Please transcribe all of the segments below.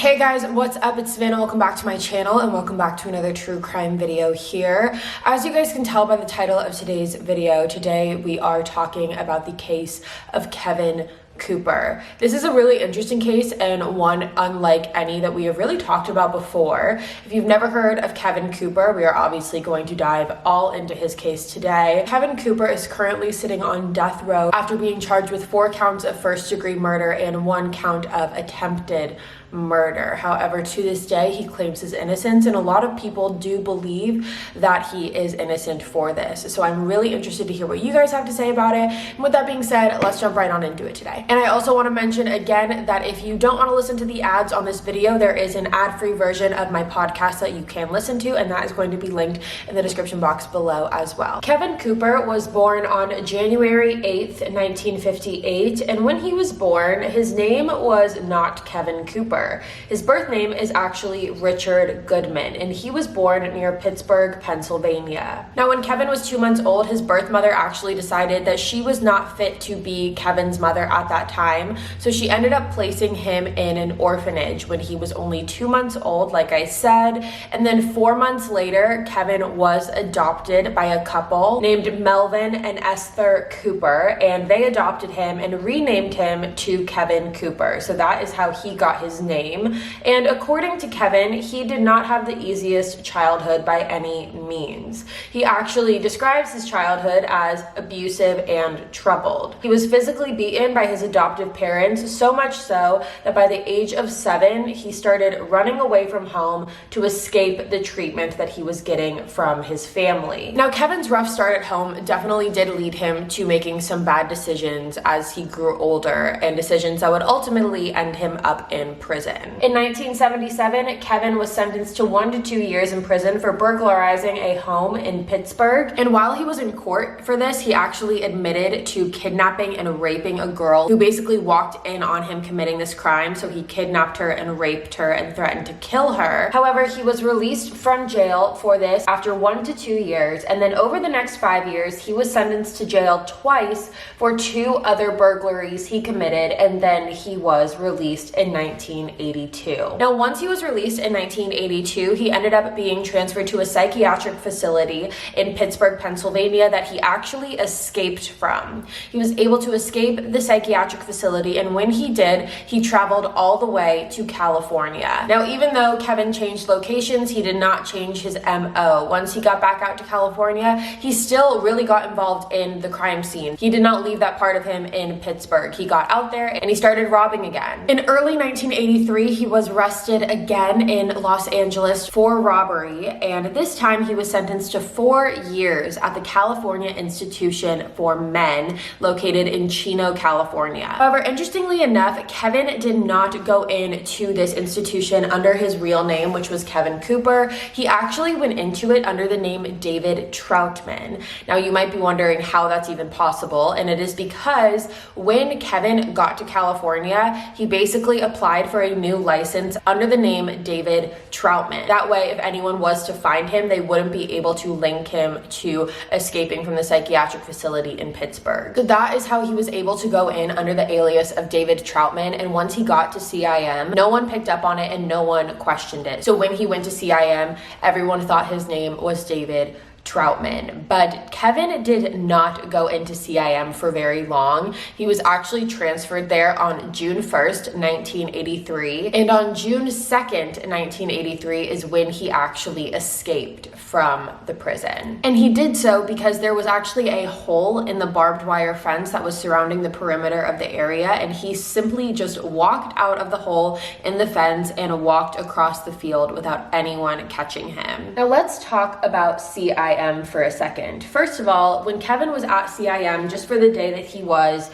Hey guys, what's up? It's Savannah. Welcome back to my channel and welcome back to another true crime video here. As you guys can tell by the title of today's video, today we are talking about the case of Kevin Cooper. This is a really interesting case and one unlike any that we have really talked about before. If you've never heard of Kevin Cooper, we are obviously going to dive all into his case today. Kevin Cooper is currently sitting on death row after being charged with 4 counts of first-degree murder and 1 count of attempted murder. However, to this day, he claims his innocence, and a lot of people do believe that he is innocent for this. So I'm really interested to hear what you guys have to say about it. And with that being said, let's jump right on into it today. And I also want to mention again that if you don't want to listen to the ads on this video, there is an ad-free version of my podcast that you can listen to, and that is going to be linked in the description box below as well. Kevin Cooper was born on January 8th, 1958, and when he was born, his name was not Kevin Cooper. His birth name is actually Richard Goodman, and he was born near Pittsburgh, Pennsylvania. Now, when Kevin was 2 months old, his birth mother actually decided that she was not fit to be Kevin's mother at that time, so she ended up placing him in an orphanage when he was only 2 months old, like I said, and then 4 months later, Kevin was adopted by a couple named Melvin and Esther Cooper, and they adopted him and renamed him to Kevin Cooper. So that is how he got his name. And according to Kevin, he did not have the easiest childhood by any means. He actually describes his childhood as abusive and troubled. He was physically beaten by his adoptive parents, so much so that by the age of 7, he started running away from home to escape the treatment that he was getting from his family. Now, Kevin's rough start at home definitely did lead him to making some bad decisions as he grew older, and decisions that would ultimately end him up in prison. In 1977, Kevin was sentenced to 1 to 2 years in prison for burglarizing a home in Pittsburgh. And while he was in court for this, he actually admitted to kidnapping and raping a girl who basically walked in on him committing this crime. So he kidnapped her and raped her and threatened to kill her. However, he was released from jail for this after 1 to 2 years. And then over the next 5 years, he was sentenced to jail twice for 2 other burglaries he committed. And then he was released in 1982. Now, once he was released in 1982, he ended up being transferred to a psychiatric facility in Pittsburgh, Pennsylvania that he actually escaped from. He was able to escape the psychiatric facility, and when he did, he traveled all the way to California. Now, even though Kevin changed locations, he did not change his MO. Once he got back out to California, he still really got involved in the crime scene. He did not leave that part of him in Pittsburgh. He got out there and he started robbing again. In early 1983, he was arrested again in Los Angeles for robbery, and this time he was sentenced to 4 years at the California Institution for Men located in Chino, California. However, interestingly enough, Kevin did not go into this institution under his real name, which was Kevin Cooper. He actually went into it under the name David Troutman. Now, you might be wondering how that's even possible, and it is because when Kevin got to California, he basically applied for a new license under the name David Troutman. That way, if anyone was to find him, they wouldn't be able to link him to escaping from the psychiatric facility in Pittsburgh. So that is how he was able to go in under the alias of David Troutman. And once he got to CIM, no one picked up on it and no one questioned it. So when he went to CIM, everyone thought his name was David Troutman. But Kevin did not go into CIM for very long. He was actually transferred there on June 1st, 1983. And on June 2nd, 1983 is when he actually escaped from the prison. And he did so because there was actually a hole in the barbed wire fence that was surrounding the perimeter of the area, and he simply just walked out of the hole in the fence and walked across the field without anyone catching him. Now let's talk about CIM for a second. First of all, when Kevin was at CIM, just for the day that he was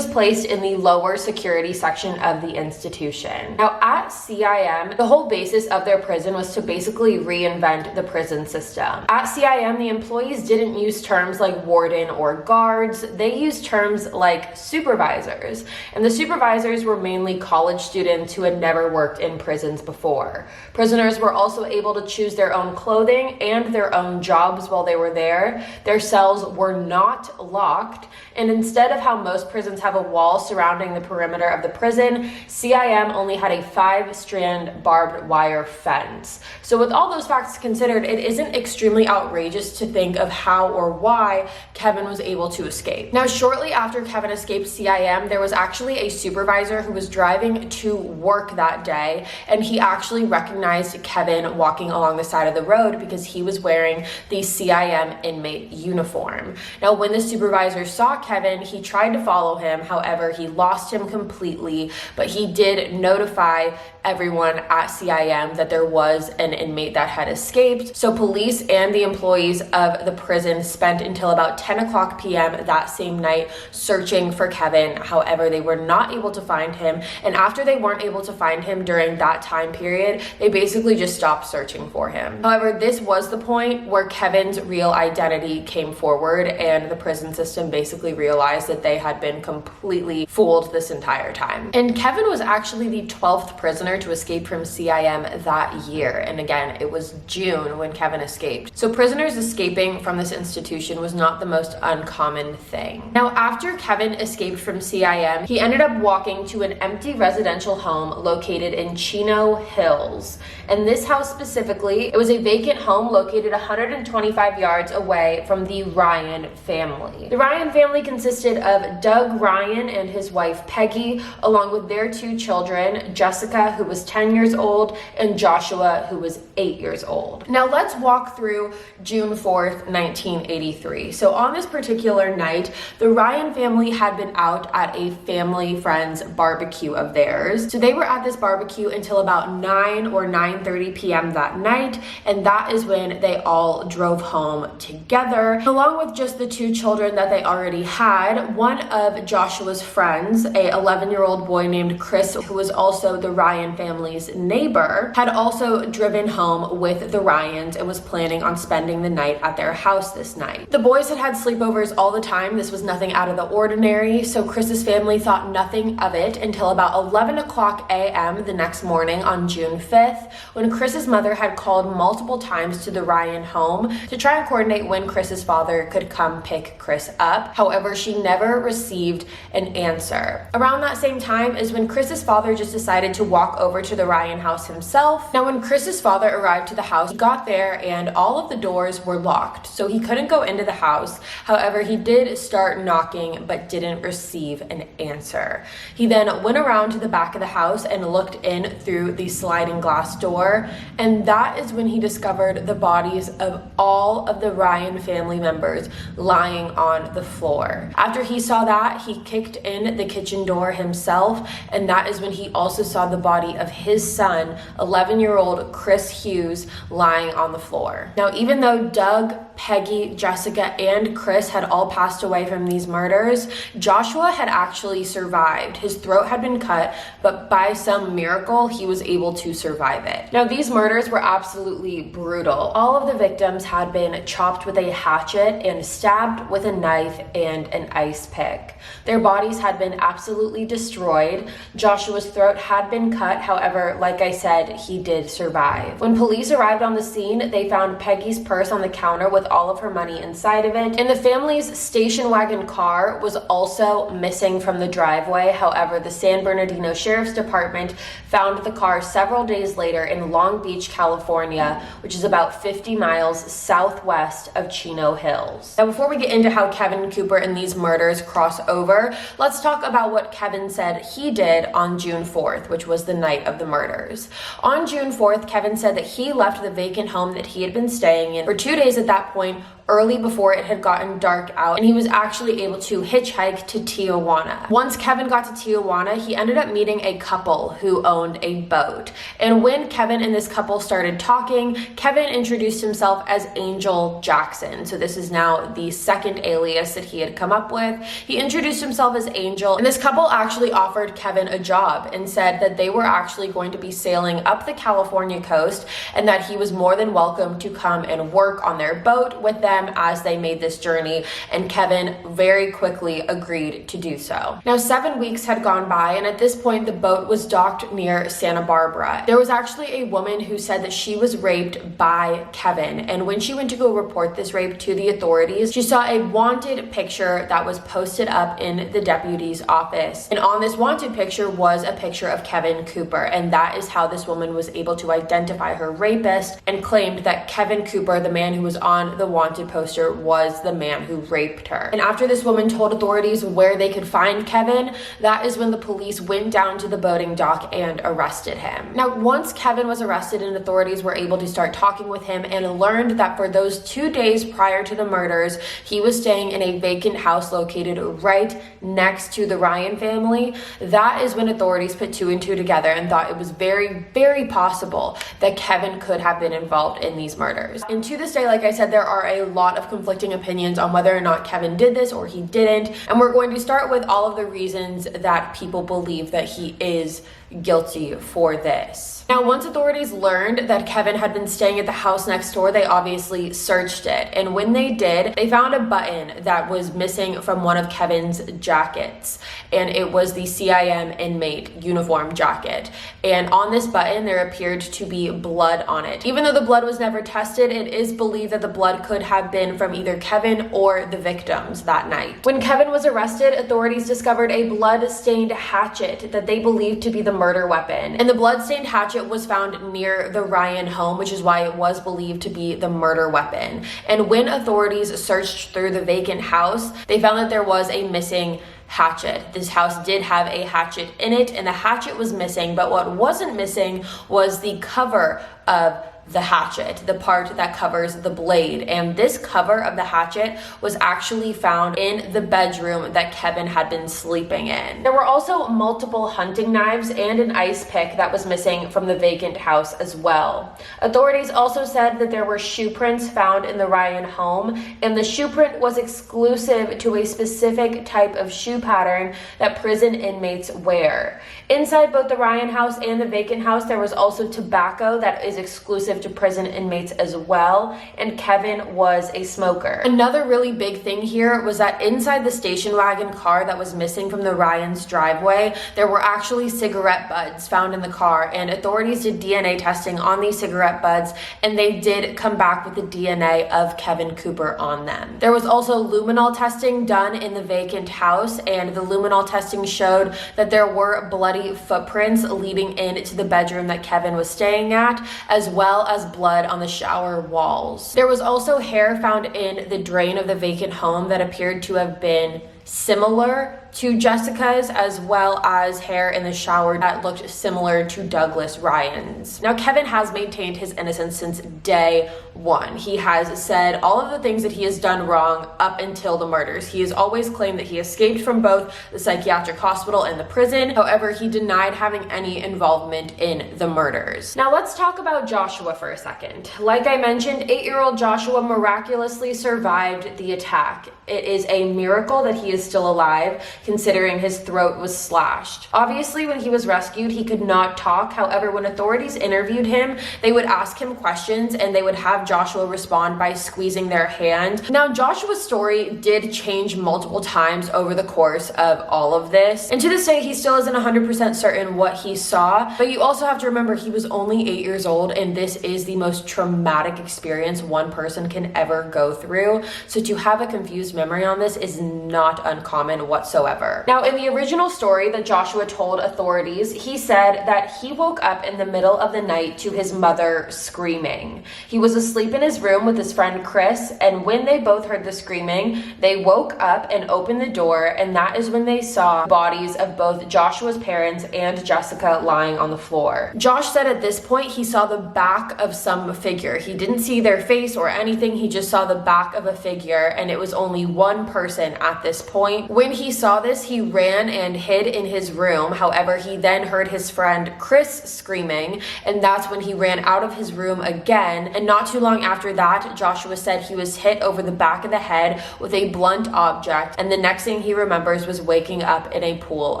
placed in the lower security section of the institution. Now at CIM, the whole basis of their prison was to basically reinvent the prison system. At CIM, the employees didn't use terms like warden or guards. They used terms like supervisors. And the supervisors were mainly college students who had never worked in prisons before. Prisoners were also able to choose their own clothing and their own job jobs while they were there. Their cells were not locked, and instead of how most prisons have a wall surrounding the perimeter of the prison, CIM only had a 5-strand barbed wire fence. So with all those facts considered, it isn't extremely outrageous to think of how or why Kevin was able to escape. Now, shortly after Kevin escaped CIM, there was actually a supervisor who was driving to work that day, and he actually recognized Kevin walking along the side of the road because he was wearing the CIM inmate uniform. Now, when the supervisor saw Kevin, he tried to follow him. However, he lost him completely, but he did notify everyone at CIM that there was an inmate that had escaped. So police and the employees of the prison spent until about 10 o'clock p.m. that same night searching for Kevin. However, they were not able to find him. And after they weren't able to find him during that time period, they basically just stopped searching for him. However, this was the point where Kevin's real identity came forward, and the prison system basically realized that they had been completely fooled this entire time. And Kevin was actually the 12th prisoner to escape from CIM that year. And again, it was June when Kevin escaped. So prisoners escaping from this institution was not the most uncommon thing. Now, after Kevin escaped from CIM, he ended up walking to an empty residential home located in Chino Hills. And this house specifically, it was a vacant home located 125 yards away from the Ryen family. The Ryen family consisted of Doug Ryen and his wife Peggy, along with their 2 children, Jessica, who was 10 years old, and Joshua, who was 8 years old. Now let's walk through June 4th, 1983. So on this particular night, the Ryen family had been out at a family friend's barbecue of theirs. So they were at this barbecue until about 9 or 9:30 p.m. that night, and that is when they all drove home together, along with just the 2 children that they already had. One of Joshua's friends, a 11-year-old boy named Chris, who was also the Ryen family's neighbor, had also driven home with the Ryens and was planning on spending the night at their house this night. The boys had had sleepovers all the time. This was nothing out of the ordinary, so Chris's family thought nothing of it until about 11 o'clock a.m. the next morning on June 5th, when Chris's mother had called multiple times to the Ryen home to try and coordinate when Chris's father could come pick Chris up. However, she never received an answer. Around that same time is when Chris's father just decided to walk over to the Ryen house himself. Now, when Chris's father arrived to the house, he got there and all of the doors were locked, so he couldn't go into the house. However, he did start knocking but didn't receive an answer. He then went around to the back of the house and looked in through the sliding glass door, and that is when he discovered the bodies of all of the Ryen family members lying on the floor. After he saw that, he kicked in the kitchen door himself, and that is when he also saw the body of his son, 11-year-old Chris Hughes, lying on the floor. Now, even though Doug, Peggy, Jessica, and Chris had all passed away from these murders, Joshua had actually survived. His throat had been cut, but by some miracle, he was able to survive it. Now, these murders were absolutely brutal. All of the victims had been chopped with a hatchet and stabbed with a knife and an ice pick. Their bodies had been absolutely destroyed. Joshua's throat had been cut. However, like I said, he did survive. When police arrived on the scene, they found Peggy's purse on the counter with all of her money inside of it, and the family's station wagon car was also missing from the driveway. However, the San Bernardino Sheriff's Department found the car several days later in Long Beach, California, which is about 50 miles southwest of Chino Hills. Now, before we get into how Kevin Cooper and these murders cross over, let's talk about what Kevin said he did on June 4th, which was the night of the murders. On June 4th, Kevin said that he left the vacant home that he had been staying in for 2 days at that point, early before it had gotten dark out, and he was actually able to hitchhike to Tijuana. Once Kevin got to Tijuana, he ended up meeting a couple who owned a boat. And when Kevin and this couple started talking, Kevin introduced himself as Angel Jackson. So this is now the second alias that he had come up with. He introduced himself as Angel, and this couple actually offered Kevin a job and said that they were actually going to be sailing up the California coast and that he was more than welcome to come and work on their boat boat with them as they made this journey, and Kevin very quickly agreed to do so. Now, 7 weeks had gone by, and at this point, the boat was docked near Santa Barbara. There was actually a woman who said that she was raped by Kevin, and when she went to go report this rape to the authorities, she saw a wanted picture that was posted up in the deputy's office. And on this wanted picture was a picture of Kevin Cooper, and that is how this woman was able to identify her rapist and claimed that Kevin Cooper, the man who was on the wanted poster, was the man who raped her. And after this woman told authorities where they could find Kevin, that is when the police went down to the boating dock and arrested him. Now, once Kevin was arrested and authorities were able to start talking with him and learned that for those 2 days prior to the murders, he was staying in a vacant house located right next to the Ryen family, that is when authorities put 2 and 2 together and thought it was very, very possible that Kevin could have been involved in these murders. And to this day, like I said, there are a lot of conflicting opinions on whether or not Kevin did this or he didn't. And we're going to start with all of the reasons that people believe that he is guilty for this. Now, once authorities learned that Kevin had been staying at the house next door, they obviously searched it. And when they did, they found a button that was missing from one of Kevin's jackets. And it was the CIM inmate uniform jacket. And on this button, there appeared to be blood on it. Even though the blood was never tested, it is believed that the blood could have been from either Kevin or the victims that night. When Kevin was arrested, authorities discovered a blood-stained hatchet that they believed to be the murder weapon. And the blood-stained hatchet was found near the Ryen home, which is why it was believed to be the murder weapon. And when authorities searched through the vacant house, they found that there was a missing hatchet. This house did have a hatchet in it, and the hatchet was missing, but what wasn't missing was the cover of the hatchet, the part that covers the blade. And this cover of the hatchet was actually found in the bedroom that Kevin had been sleeping in. There were also multiple hunting knives and an ice pick that was missing from the vacant house as well. Authorities also said that there were shoe prints found in the Ryen home, and the shoe print was exclusive to a specific type of shoe pattern that prison inmates wear. Inside both the Ryen house and the vacant house, there was also tobacco that is exclusive to prison inmates as well, and Kevin was a smoker. Another really big thing here was that inside the station wagon car that was missing from the Ryen's driveway, there were actually cigarette butts found in the car, and authorities did DNA testing on these cigarette butts, and they did come back with the DNA of Kevin Cooper on them. There was also luminol testing done in the vacant house, and the luminol testing showed that there were bloody footprints leading into the bedroom that Kevin was staying at, as well as blood on the shower walls. There was also hair found in the drain of the vacant home that appeared to have been similar to Jessica's, as well as hair in the shower that looked similar to Douglas Ryan's. Now, Kevin has maintained his innocence since day one. He has said all of the things that he has done wrong up until the murders. He has always claimed that he escaped from both the psychiatric hospital and the prison. However, he denied having any involvement in the murders. Now, let's talk about Joshua for a second. Like I mentioned, 8-year-old Joshua miraculously survived the attack. It is a miracle that he is still alive, considering his throat was slashed. Obviously, when he was rescued, he could not talk. However, when authorities interviewed him, they would ask him questions and they would have Joshua respond by squeezing their hand. Now, Joshua's story did change multiple times over the course of all of this. And to this day, he still isn't 100% certain what he saw. But you also have to remember he was only 8 years old, and this is the most traumatic experience one person can ever go through. So to have a confused memory on this is not uncommon whatsoever. Now, in the original story that Joshua told authorities, he said that he woke up in the middle of the night to his mother screaming. He was asleep in his room with his friend Chris, and when they both heard the screaming, they woke up and opened the door, and that is when they saw bodies of both Joshua's parents and Jessica lying on the floor. Josh said at this point he saw the back of some figure. He didn't see their face or anything, he just saw the back of a figure, and it was only one person at this point. When he saw this, he ran and hid in his room. However, he then heard his friend Chris screaming, and that's when he ran out of his room again. And not too long after that, Joshua said he was hit over the back of the head with a blunt object, and the next thing he remembers was waking up in a pool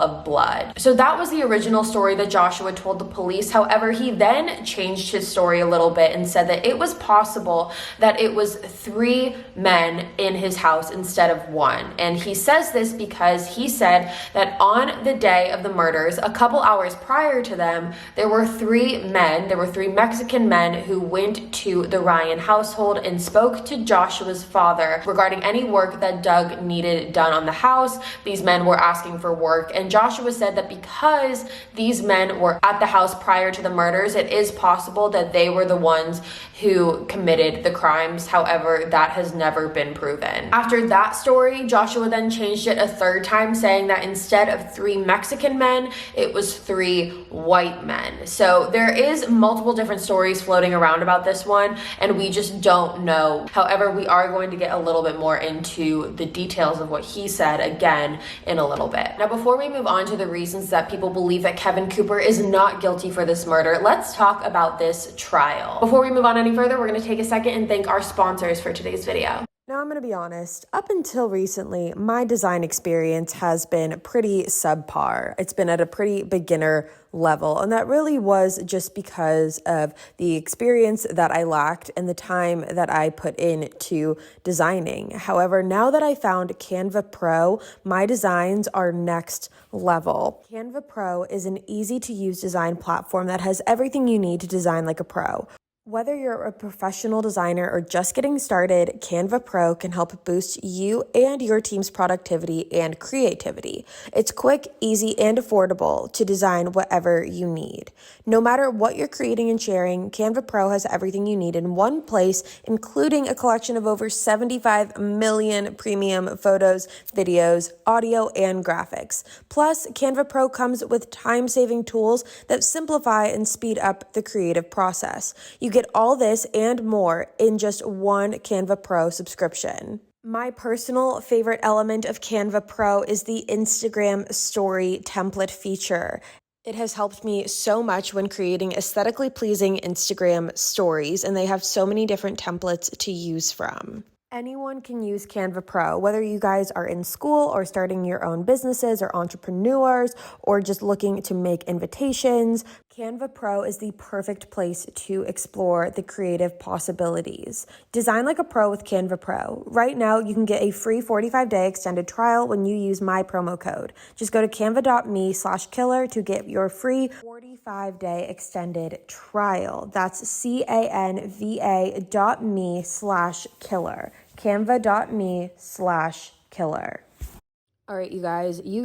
of blood. So that was the original story that Joshua told the police. However, he then changed his story a little bit and said that it was possible that it was 3 men in his house instead of 1. And he says this because he said that on the day of the murders, a couple hours prior to them, there were 3 Mexican men who went to the Ryen household and spoke to Joshua's father regarding any work that Doug needed done on the house. These men were asking for work, and Joshua said that because these men were at the house prior to the murders, it is possible that they were the ones who committed the crimes. However, that has never been proven. After that story, Joshua then changed it a third time, saying that instead of 3 Mexican men, it was 3 white men. So there is multiple different stories floating around about this one, and we just don't know. However, we are going to get a little bit more into the details of what he said again in a little bit. Now, before we move on to the reasons that people believe that Kevin Cooper is not guilty for this murder, let's talk about this trial. Before we move on any further, we're going to take a second and thank our sponsors for today's video. Now, I'm going to be honest, up until recently, my design experience has been pretty subpar. It's been at a pretty beginner level, and that really was just because of the experience that I lacked and the time that I put into designing. However, now that I found Canva Pro, my designs are next level. Canva Pro is an easy-to-use design platform that has everything you need to design like a pro. Whether you're a professional designer or just getting started, Canva Pro can help boost you and your team's productivity and creativity. It's quick, easy, and affordable to design whatever you need. No matter what you're creating and sharing, Canva Pro has everything you need in one place, including a collection of over 75 million premium photos, videos, audio, and graphics. Plus, Canva Pro comes with time-saving tools that simplify and speed up the creative process. You get all this and more in just one Canva Pro subscription. My personal favorite element of Canva Pro is the Instagram story template feature. It has helped me so much when creating aesthetically pleasing Instagram stories, and they have so many different templates to use from. Anyone can use Canva Pro, whether you guys are in school or starting your own businesses or entrepreneurs or just looking to make invitations. Canva Pro is the perfect place to explore the creative possibilities. Design like a pro with Canva Pro. Right now, you can get a free 45-day extended trial when you use my promo code. Just go to canva.me/killer to get your free 45-day extended trial. That's canva.me/killer. canva.me/killer. All right, you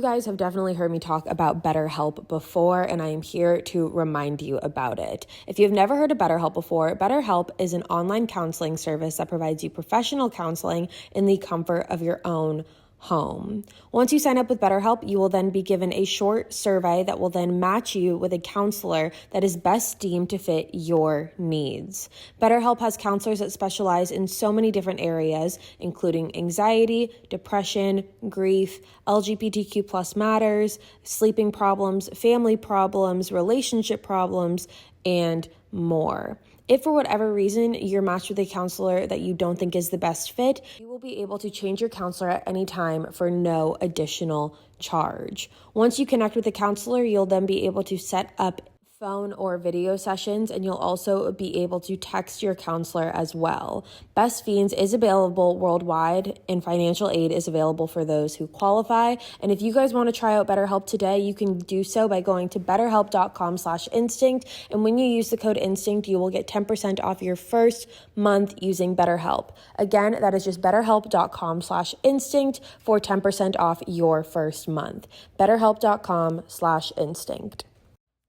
guys have definitely heard me talk about BetterHelp before, and I am here to remind you about it. If you've never heard of BetterHelp before, BetterHelp is an online counseling service that provides you professional counseling in the comfort of your own home. Once you sign up with BetterHelp, you will then be given a short survey that will then match you with a counselor that is best deemed to fit your needs. BetterHelp has counselors that specialize in so many different areas, including anxiety, depression, grief, LGBTQ plus matters, sleeping problems, family problems, relationship problems, and more. If for whatever reason you're matched with a counselor that you don't think is the best fit, you will be able to change your counselor at any time for no additional charge. Once you connect with a counselor, you'll then be able to set up phone or video sessions, and you'll also be able to text your counselor as well. Best Fiends is available worldwide, and financial aid is available for those who qualify. And if you guys want to try out BetterHelp today, you can do so by going to betterhelp.com/instinct. And when you use the code instinct, you will get 10% off your first month using BetterHelp. Again, that is just betterhelp.com/instinct for 10% off your first month. betterhelp.com/instinct.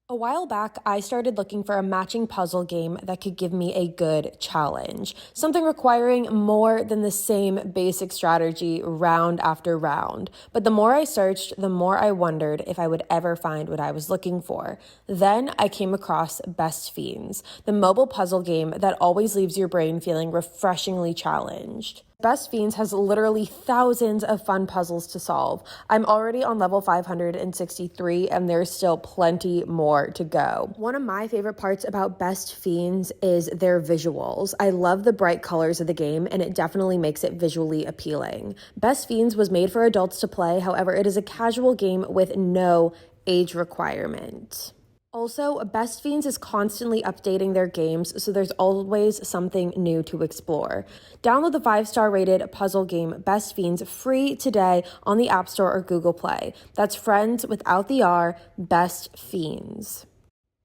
A while back, I started looking for a matching puzzle game that could give me a good challenge, something requiring more than the same basic strategy round after round. But the more I searched, the more I wondered if I would ever find what I was looking for. Then I came across Best Fiends, the mobile puzzle game that always leaves your brain feeling refreshingly challenged. Best Fiends has literally thousands of fun puzzles to solve. I'm already on level 563 and there's still plenty more to go. One of my favorite parts about Best Fiends is their visuals. I love the bright colors of the game and it definitely makes it visually appealing. Best Fiends was made for adults to play, however, it is a casual game with no age requirement. Also, Best Fiends is constantly updating their games, so there's always something new to explore. Download the 5-star rated puzzle game Best Fiends free today on the App Store or Google Play. That's friends without the R, Best Fiends.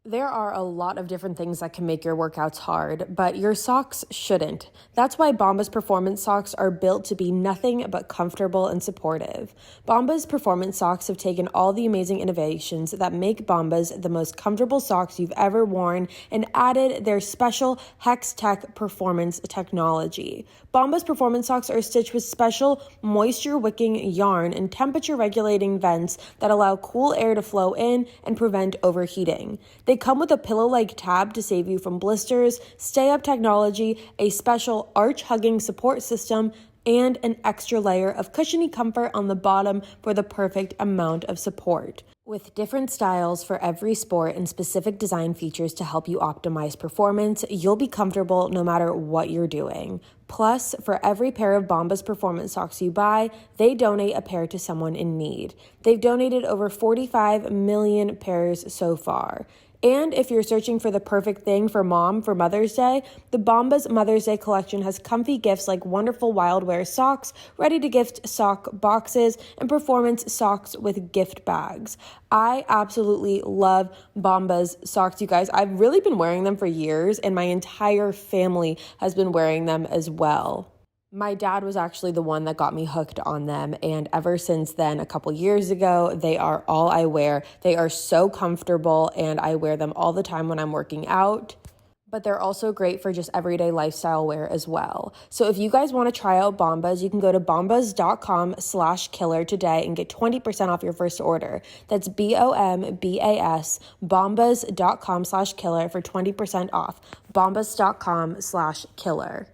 There are a lot of different things that can make your workouts hard, but your socks shouldn't. That's why Bombas Performance Socks are built to be nothing but comfortable and supportive. Bombas Performance Socks have taken all the amazing innovations that make Bombas the most comfortable socks you've ever worn and added their special Hex Tech performance technology. Bombas Performance Socks are stitched with special moisture-wicking yarn and temperature-regulating vents that allow cool air to flow in and prevent overheating. They come with a pillow-like tab to save you from blisters, stay-up technology, a special arch-hugging support system, and an extra layer of cushiony comfort on the bottom for the perfect amount of support. With different styles for every sport and specific design features to help you optimize performance, you'll be comfortable no matter what you're doing. Plus, for every pair of Bombas Performance Socks you buy, they donate a pair to someone in need. They've donated over 45 million pairs so far. And if you're searching for the perfect thing for mom for Mother's Day, the Bombas Mother's Day collection has comfy gifts like wonderful wildwear socks, ready-to-gift sock boxes, and performance socks with gift bags. I absolutely love Bombas socks, you guys. I've really been wearing them for years, and my entire family has been wearing them as well. My dad was actually the one that got me hooked on them, and ever since then, a couple years ago, they are all I wear. They are so comfortable, and I wear them all the time when I'm working out. But they're also great for just everyday lifestyle wear as well. So if you guys want to try out Bombas, you can go to bombas.com/killer today and get 20% off your first order. That's BOMBAS, bombas.com/killer for 20% off. bombas.com/killer.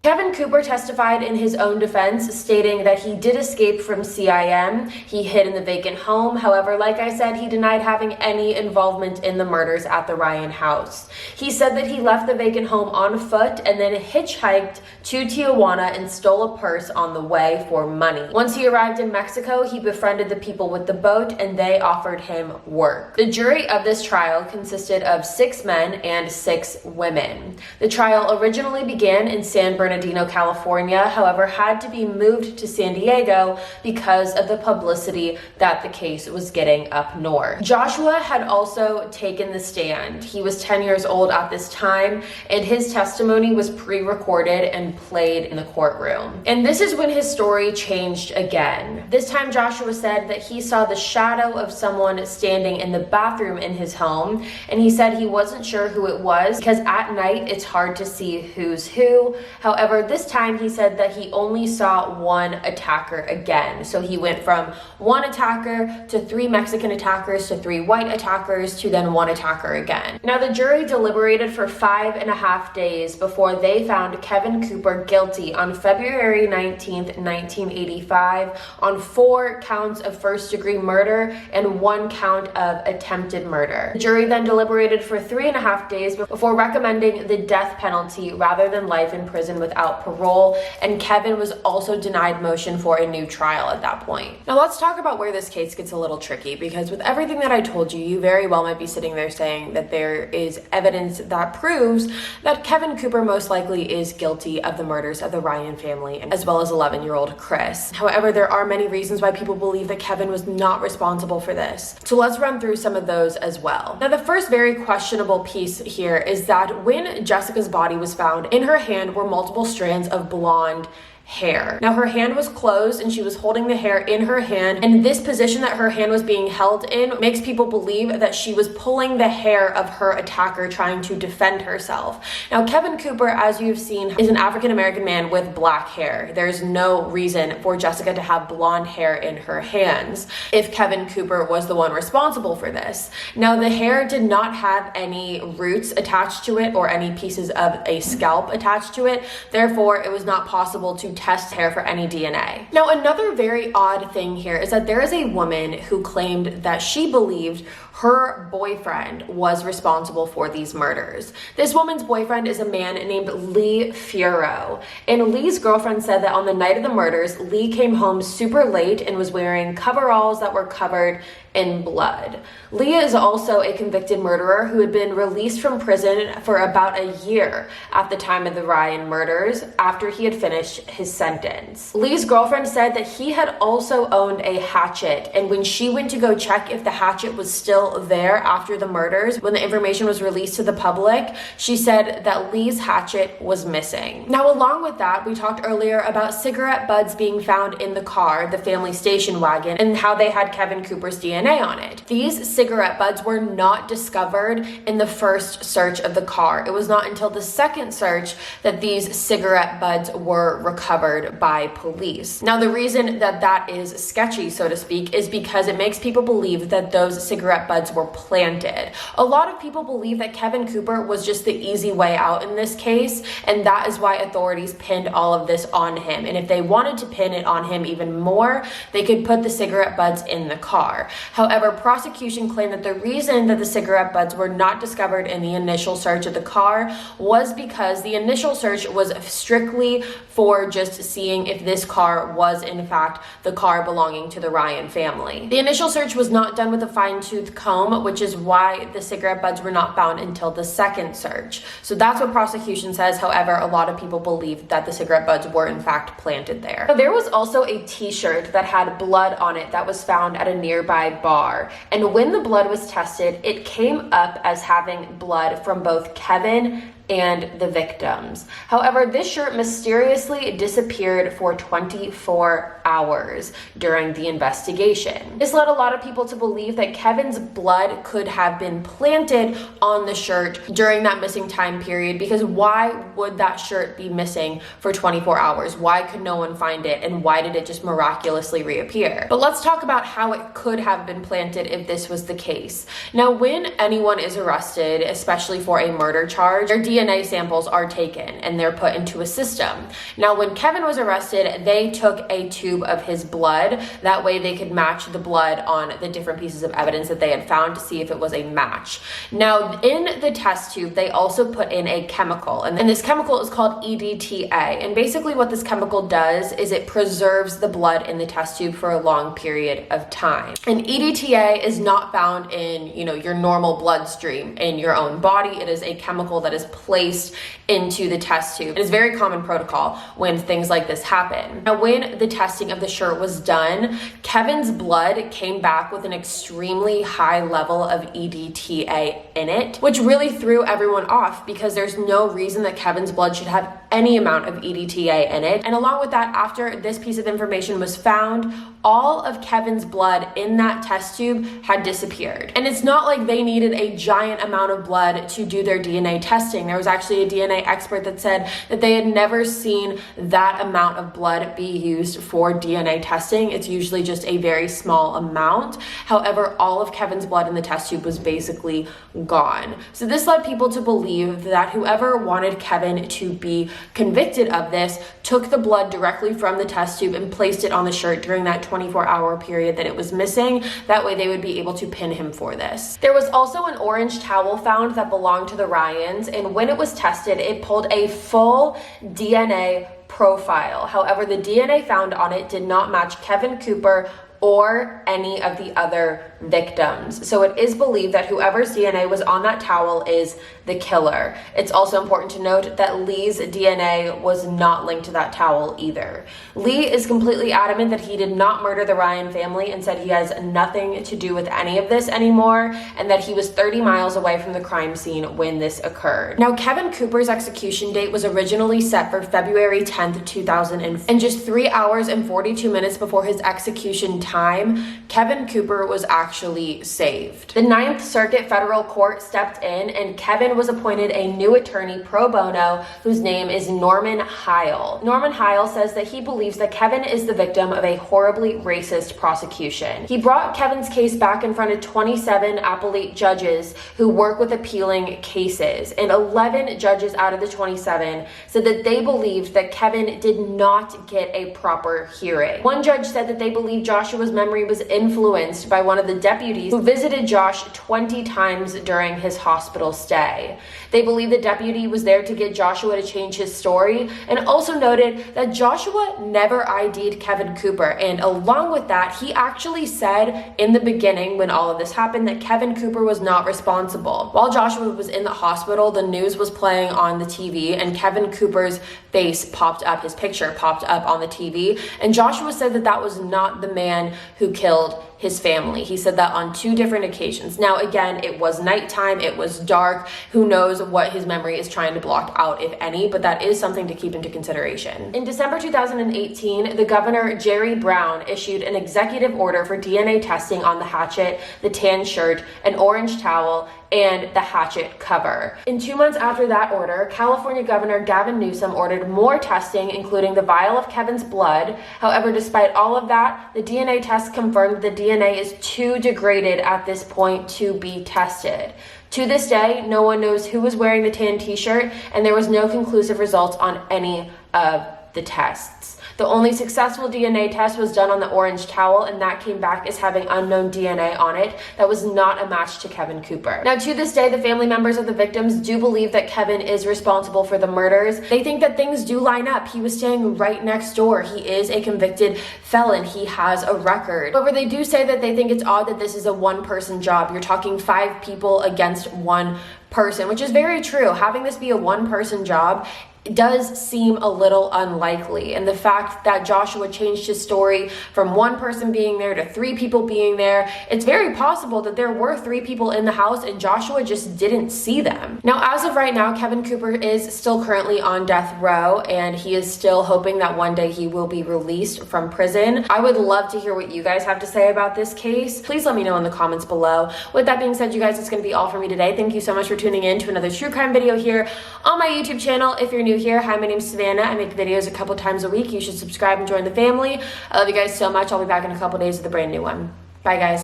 Kevin Cooper testified in his own defense, stating that he did escape from CIM. He hid in the vacant home. However, like I said, he denied having any involvement in the murders at the Ryen house. He said that he left the vacant home on foot and then hitchhiked to Tijuana and stole a purse on the way for money. Once he arrived in Mexico, he befriended the people with the boat and they offered him work. The jury of this trial consisted of 6 men and 6 women. The trial originally began in San Bernardino, California, however, had to be moved to San Diego because of the publicity that the case was getting up north. Joshua had also taken the stand. He was 10 years old at this time, and his testimony was pre-recorded and played in the courtroom. And this is when his story changed again. This time, Joshua said that he saw the shadow of someone standing in the bathroom in his home, and he said he wasn't sure who it was because at night it's hard to see who's who. However, this time he said that he only saw one attacker again. So he went from one attacker to 3 Mexican attackers to 3 white attackers to then 1 attacker again. Now, the jury deliberated for 5.5 days before they found Kevin Cooper guilty on February 19th, 1985 on 4 counts of first-degree murder and 1 count of attempted murder. The jury then deliberated for 3.5 days before recommending the death penalty rather than life in prison without parole, and Kevin was also denied motion for a new trial at that point. Now let's talk about where this case gets a little tricky, because with everything that I told you, you very well might be sitting there saying that there is evidence that proves that Kevin Cooper most likely is guilty of the murders of the Ryen family, as well as 11-year-old Chris. However, there are many reasons why people believe that Kevin was not responsible for this. So let's run through some of those as well. Now, the first very questionable piece here is that when Jessica's body was found, in her hand were multiple strands of blonde hair. Now her hand was closed and she was holding the hair in her hand, and this position that her hand was being held in makes people believe that she was pulling the hair of her attacker trying to defend herself. Now Kevin Cooper, as you've seen, is an African-American man with black hair. There's no reason for Jessica to have blonde hair in her hands if Kevin Cooper was the one responsible for this. Now the hair did not have any roots attached to it or any pieces of a scalp attached to it. Therefore, it was not possible to test hair for any DNA. Now, another very odd thing here is that there is a woman who claimed that she believed her boyfriend was responsible for these murders. This woman's boyfriend is a man named Lee Furo, and Lee's girlfriend said that on the night of the murders, Lee came home super late and was wearing coveralls that were covered in blood. Lee is also a convicted murderer who had been released from prison for about a year at the time of the Ryen murders after he had finished his sentence. Lee's girlfriend said that he had also owned a hatchet, and when she went to go check if the hatchet was still there after the murders, when the information was released to the public, she said that Lee's hatchet was missing. Now, along with that, we talked earlier about cigarette butts being found in the car, the family station wagon, and how they had Kevin Cooper's DNA on it. These cigarette butts were not discovered in the first search of the car. It was not until the second search that these cigarette butts were recovered by police. Now, the reason that that is sketchy, so to speak, is because it makes people believe that those cigarette butts were planted. A lot of people believe that Kevin Cooper was just the easy way out in this case, and that is why authorities pinned all of this on him. And if they wanted to pin it on him even more, they could put the cigarette butts in the car. However, prosecution claimed that the reason that the cigarette butts were not discovered in the initial search of the car was because the initial search was strictly for just seeing if this car was in fact the car belonging to the Ryen family. The initial search was not done with a fine-tooth comb, which is why the cigarette butts were not found until the second search. So that's what prosecution says. However, a lot of people believe that the cigarette butts were in fact planted there. There was also a t-shirt that had blood on it that was found at a nearby bar. And when the blood was tested, it came up as having blood from both Kevin and the victims. However, this shirt mysteriously disappeared for 24 hours during the investigation. This led a lot of people to believe that Kevin's blood could have been planted on the shirt during that missing time period, because why would that shirt be missing for 24 hours? Why could no one find it, and why did it just miraculously reappear? But let's talk about how it could have been planted if this was the case. Now, when anyone is arrested, especially for a murder charge, their DNA samples are taken and they're put into a system. Now, when Kevin was arrested, they took a tube of his blood. That way they could match the blood on the different pieces of evidence that they had found to see if it was a match. Now, in the test tube, they also put in a chemical, and this chemical is called EDTA. And basically what this chemical does is it preserves the blood in the test tube for a long period of time. And EDTA is not found in, your normal bloodstream in your own body. It is a chemical that is placed into the test tube. It is very common protocol when things like this happen. Now, when the testing of the shirt was done, Kevin's blood came back with an extremely high level of EDTA in it, which really threw everyone off because there's no reason that Kevin's blood should have any amount of EDTA in it. And along with that, after this piece of information was found, all of Kevin's blood in that test tube had disappeared. And it's not like they needed a giant amount of blood to do their DNA testing. There was actually a DNA expert that said that they had never seen that amount of blood be used for DNA testing. It's usually just a very small amount. However, all of Kevin's blood in the test tube was basically gone. So this led people to believe that whoever wanted Kevin to be convicted of this took the blood directly from the test tube and placed it on the shirt during that 24-hour period that it was missing. That way they would be able to pin him for this. There was also an orange towel found that belonged to the Ryans, and when it was tested, it pulled a full DNA profile. However, the DNA found on it did not match Kevin Cooper or any of the other victims. So it is believed that whoever's DNA was on that towel is the killer. It's also important to note that Lee's DNA was not linked to that towel either. Lee is completely adamant that he did not murder the Ryen family and said he has nothing to do with any of this anymore, and that he was 30 miles away from the crime scene when this occurred. Now, Kevin Cooper's execution date was originally set for February 10th, 2004, and just 3 hours and 42 minutes before his execution time, Kevin Cooper was actually saved. The Ninth Circuit Federal Court stepped in, and Kevin was appointed a new attorney pro bono whose name is Norman Heil. Norman Heil says that he believes that Kevin is the victim of a horribly racist prosecution. He brought Kevin's case back in front of 27 appellate judges who work with appealing cases, and 11 judges out of the 27 said that they believed that Kevin did not get a proper hearing. One judge said that they believed Joshua's memory was influenced by one of the deputies who visited Josh 20 times during his hospital stay. They believe the deputy was there to get Joshua to change his story, and also noted that Joshua never ID'd Kevin Cooper, and along with that, he actually said in the beginning when all of this happened that Kevin Cooper was not responsible. While Joshua was in the hospital, the news was playing on the TV, and Kevin Cooper's face popped up, his picture popped up on the TV, and Joshua said that that was not the man who killed his family. He said that on 2 different occasions. Now, again, it was nighttime, it was dark. Who knows what his memory is trying to block out, if any, but that is something to keep into consideration. In December 2018, the governor, Jerry Brown, issued an executive order for DNA testing on the hatchet, the tan shirt, an orange towel, and the hatchet cover. In 2 months after that order, California Governor Gavin Newsom ordered more testing, including the vial of Kevin's blood. However, despite all of that, the DNA test confirmed that the DNA is too degraded at this point to be tested. To this day, no one knows who was wearing the tan t-shirt, and there was no conclusive results on any of the tests. The only successful DNA test was done on the orange towel, and that came back as having unknown DNA on it that was not a match to Kevin Cooper. Now, to this day, the family members of the victims do believe that Kevin is responsible for the murders. They think that things do line up. He was staying right next door. He is a convicted felon. He has a record. However, they do say that they think it's odd that this is a one-person job. You're talking 5 people against one person, which is very true. Having this be a one-person job, it does seem a little unlikely. And the fact that Joshua changed his story from 1 person being there to 3 people being there, it's very possible that there were 3 people in the house and Joshua just didn't see them. Now, as of right now, Kevin Cooper is still currently on death row, and he is still hoping that one day he will be released from prison. I would love to hear what you guys have to say about this case. Please let me know in the comments below. With that being said, you guys, it's going to be all for me today. Thank you so much for tuning in to another true crime video here on my YouTube channel. If you're new here, hi, my name's Savannah. I make videos a couple times a week. You should subscribe and join the family. I love you guys so much. I'll be back in a couple days with a brand new one. Bye, guys.